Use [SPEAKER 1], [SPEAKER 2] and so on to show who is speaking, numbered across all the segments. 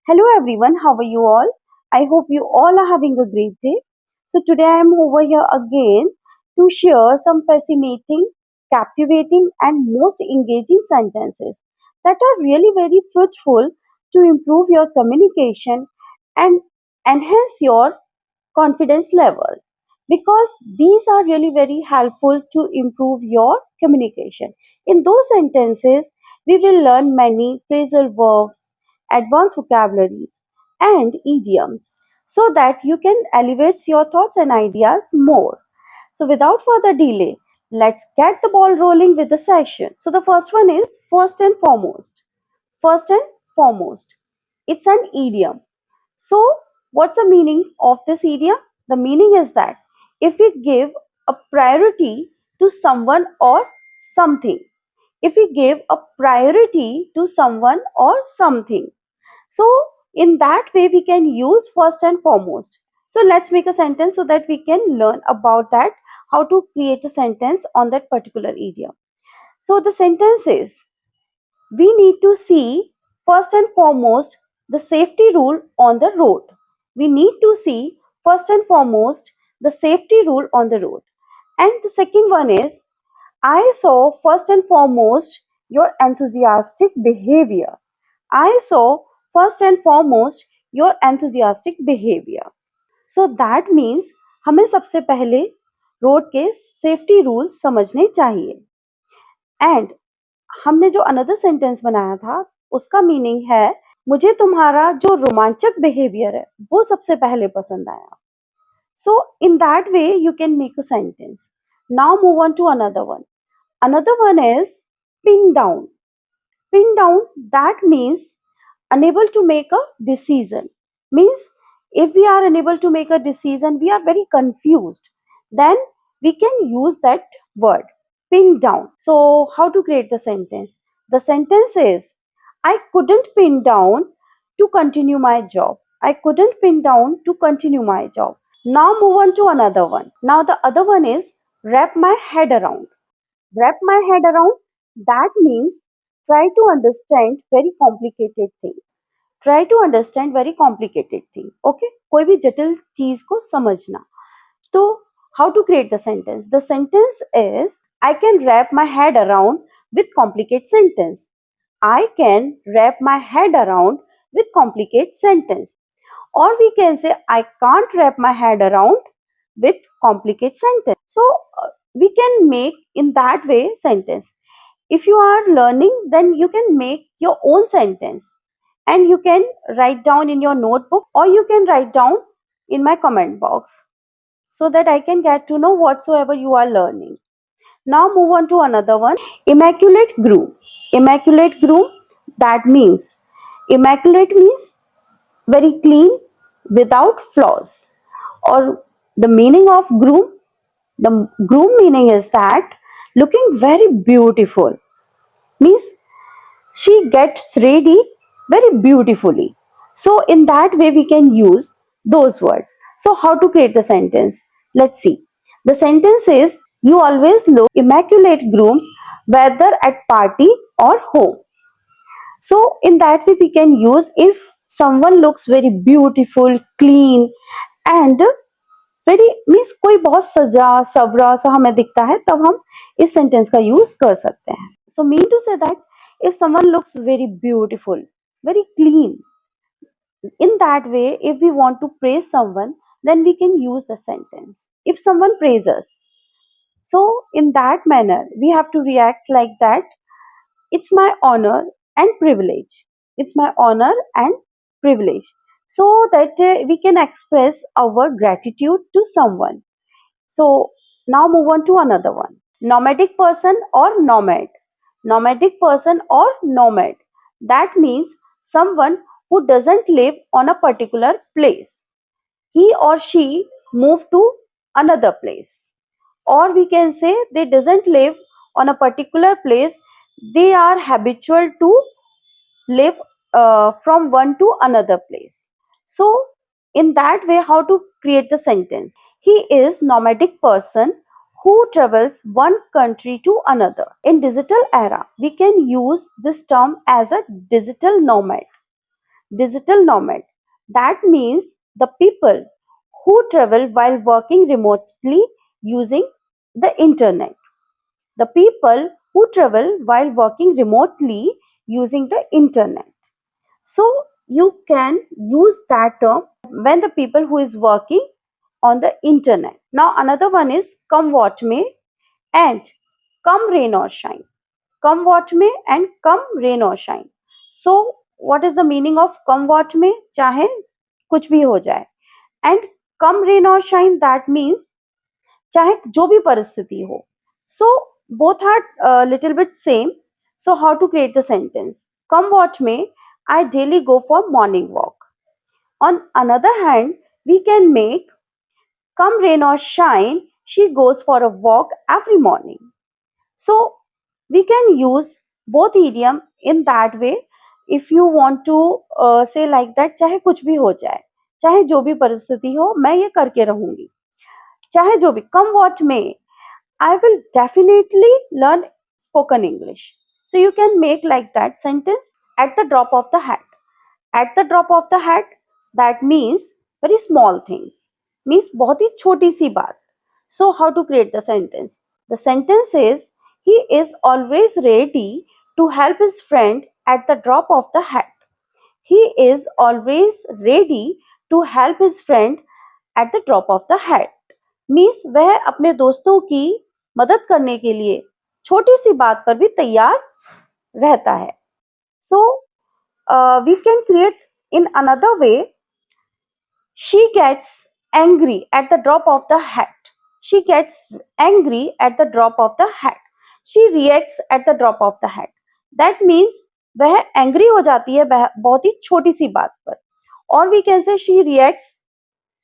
[SPEAKER 1] Hello everyone, how are you all? I hope you all are having a great day. So today I am over here again to share some fascinating, captivating and most engaging sentences that are really very fruitful to improve your communication and enhance your confidence level because these are really very helpful to improve your communication. In those sentences, we will learn many phrasal verbs, advanced vocabularies, and idioms so that you can elevate your thoughts and ideas more. So, without further delay, let's get the ball rolling with the session. So, the first one is first and foremost. First and foremost, it's an idiom. So, what's the meaning of this idiom? The meaning is that if we give a priority to someone or something, if we give a priority to someone or something, so in that way we can use first and foremost. So, let's make a sentence so that we can learn about that, how to create a sentence on that particular idiom. So, the sentence is we need to see first and foremost the safety rule on the road. We need to see first and foremost the safety rule on the road. And the second one is I saw first and foremost your enthusiastic behavior. I saw first and foremost your enthusiastic behavior. So that means हमें सबसे पहले road के safety rules समझने चाहिए. And हमने जो another sentence बनाया था उसका मीनिंग है मुझे तुम्हारा जो रोमांचक बिहेवियर है वो सबसे पहले पसंद आया. So in that way you can make a sentence. Now move on to another one is pin down. Pin down that means unable to make a decision. Means if we are unable to make a decision, we are very confused, then we can use that word pin down. So how to create the sentence? The sentence is I couldn't pin down to continue my job. I couldn't pin down to continue my job. Now move on to another one. Now the other one is wrap my head around. Wrap my head around, that means try to understand very complicated thing. Try to understand very complicated thing. Okay, कोई भी जटिल चीज को समझना. तो how to create the sentence? The sentence is I can wrap my head around with complicate sentence. I can wrap my head around with complicate sentence. Or we can say I can't wrap my head around with complicated sentence. So we can make in that way sentence. If you are learning, then you can make your own sentence and you can write down in your notebook or you can write down in my comment box so that I can get to know whatsoever you are learning. Now move on to another one. Immaculate groom. Immaculate groom, that means immaculate means very clean without flaws. Or the meaning of groom, the groom meaning is that looking very beautiful, means she gets ready very beautifully. So in that way we can use those words. So how to create the sentence? Let's see. The sentence is you always look immaculate grooms whether at party or home. So in that way we can use if someone looks very beautiful, clean and very means कोई बहुत सजा सबरा सा हमें दिखता है तब हम इस सेंटेंस का यूज कर सकते हैं. So mean to say that if someone looks very beautiful, very clean, in that way if we want to praise someone then we can use the sentence. If someone praises, so in that manner we have to react like that. It's my honor and privilege. It's my honor and privilege, so that we can express our gratitude to someone. So now move on to another one. Nomadic person or nomad. Nomadic person or nomad, that means someone who doesn't live on a particular place. He or she moved to another place. Or we can say they doesn't live on a particular place. They are habitual to live from one to another place. So in that way, how to create the sentence? He is nomadic person who travels one country to another. In digital era, we can use this term as a digital nomad. digital nomad. That means the people who travel while working remotely using the internet. The people who travel while working remotely using the internet. So you can use that term when the people who is working on the internet. Now another one is come what may and come rain or shine. Come what may and come rain or shine. So what is the meaning of come what may? चाहे कुछ भी हो जाए. And come rain or shine, that means चाहे जो भी परिस्थिति हो. So both are little bit same. So how to create the sentence? Come what may, I daily go for morning walk. On another hand, we can make come rain or shine, she goes for a walk every morning. So we can use both idiom in that way. If you want to say like that, चाहे कुछ भी हो जाए, चाहे जो भी परिस्थिति हो, मैं ये करके रहूंगी, चाहे जो भी come what may, I will definitely learn spoken English. So you can make like that sentence at the drop of the hat. At the drop of the hat, that means very small things. Means बहुत ही छोटी सी बात. So how to create the sentence? The sentence is he is always ready to help his friend at the drop of the hat. He is always ready to help his friend at the drop of the hat. Means वह अपने दोस्तों की मदद करने के लिए छोटी सी बात पर भी तैयार रहता है. So we can create in another way. She gets angry at the drop of the hat. She gets angry at the drop of the hat. She reacts at the drop of the hat. That means वह angry हो जाती है बहुत ही छोटी सी बात पर. और we can say she reacts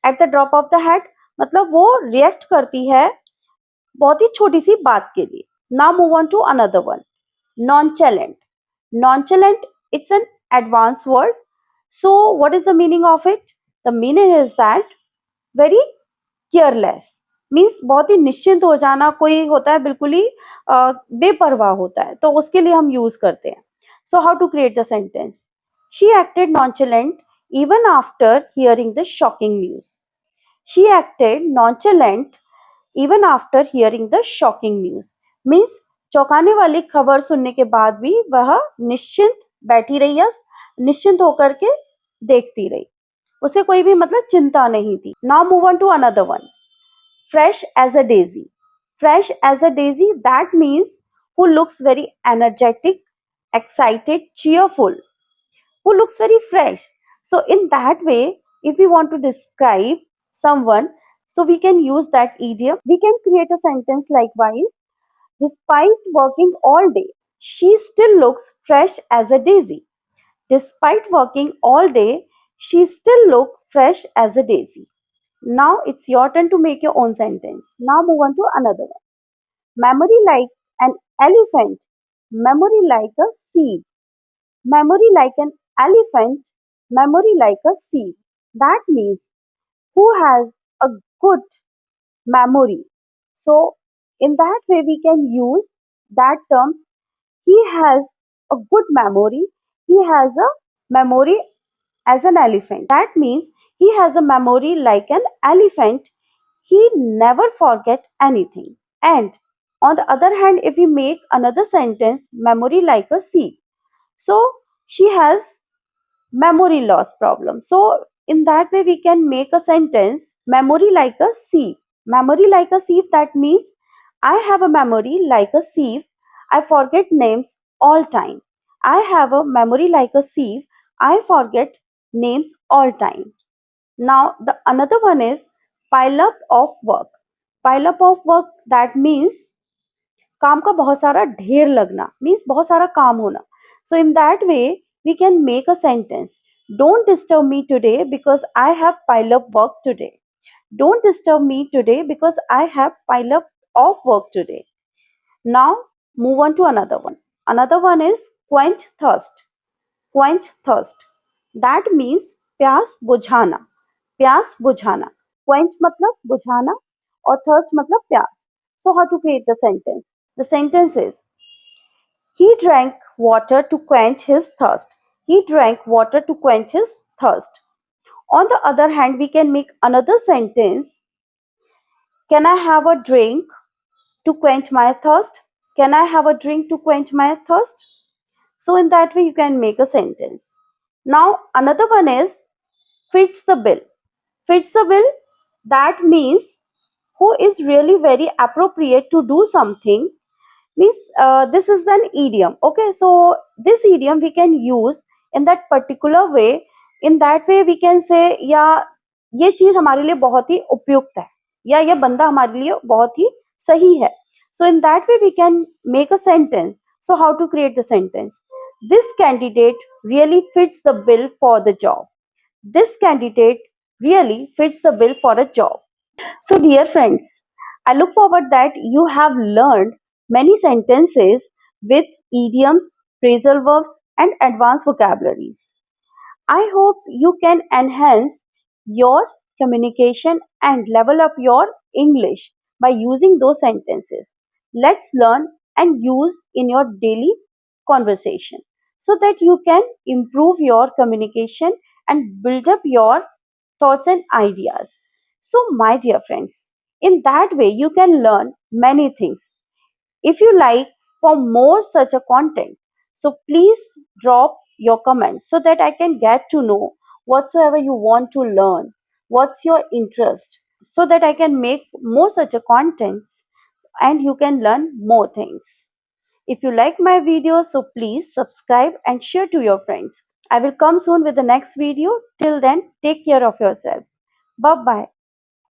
[SPEAKER 1] at the drop of the hat, मतलब वो react करती है बहुत ही छोटी सी बात के लिए. Now move on to another one. Nonchalant. Nonchalant, it's an advanced word. So what is the meaning of it? The meaning is that very careless. Means बहुत ही निश्चिंत हो जाना. कोई होता है बिल्कुल ही बेपरवाह होता है, तो उसके लिए हम यूज करते हैं. So how to create the sentence? She acted nonchalant even after hearing the shocking news. She acted nonchalant even after hearing the shocking news. Means चौंकाने वाली खबर सुनने के बाद भी वह निश्चिंत बैठी रही या निश्चिंत होकर के देखती रही. उसे कोई भी मतलब चिंता नहीं थी. Now move on to another one. Fresh as a daisy. Fresh as a daisy, that means who looks very energetic, excited, cheerful, who looks very fresh. So in that way, if we want to describe someone, so we can use that idiom. We can create a sentence likewise. Despite working all day, she still looks fresh as a daisy. Despite working all day, she still looks fresh as a daisy. Now it's your turn to make your own sentence. Now move on to another one. Memory like an elephant. Memory like a sieve. Memory like an elephant. Memory like a sieve. That means who has a good memory. So in that way we can use that term. He has a good memory. He has a memory as an elephant. That means he has a memory like an elephant. He never forget anything. And on the other hand, if we make another sentence, memory like a sieve. So she has memory loss problem. So in that way we can make a sentence, memory like a sieve. Memory like a sieve, that means I have a memory like a sieve. I forget names all time. I have a memory like a sieve. I forget names all time. Now the another one is pile up of work. Pile up of work, that means काम का बहुत सारा ढेर लगना, means बहुत सारा काम होना. So in that way we can make a sentence. Don't disturb me today because I have pile up work today. Don't disturb me today because I have pile up of work today. Now move on to another one. Another one is quench thirst. Quench thirst, that means प्यास बुझाना. प्यास बुझाना. Quench मतलब बुझाना और thirst मतलब प्यास. So how to create the sentence? The sentence is, he drank water to quench his thirst. He drank water to quench his thirst. On the other hand, we can make another sentence. Can I have a drink to quench my thirst? Can I have a drink to quench my thirst? So in that way you can make a sentence. Now another one is fits the bill. Fits the bill, that means who is really very appropriate to do something, means this is an idiom. Okay, so this idiom we can use in that particular way. In that way we can say या ये चीज हमारे लिए बहुत ही उपयुक्त है या ये बंदा हमारे लिए बहुत ही सही है. So in that way we can make a sentence. So how to create the sentence? This candidate really fits the bill for the job. This candidate really fits the bill for a job. So, dear friends, I look forward that you have learned many sentences with idioms, phrasal verbs, and advanced vocabularies. I hope you can enhance your communication and level up your English by using those sentences. Let's learn and use in your daily conversation so that you can improve your communication and build up your thoughts and ideas. So, my dear friends, in that way you can learn many things. If you like for more such a content, so please drop your comments so that I can get to know whatsoever you want to learn, what's your interest, so that I can make more such a contents and you can learn more things. If you like my video, so please subscribe and share to your friends. I will come soon with the next video. Till then, take care of yourself. Bye bye.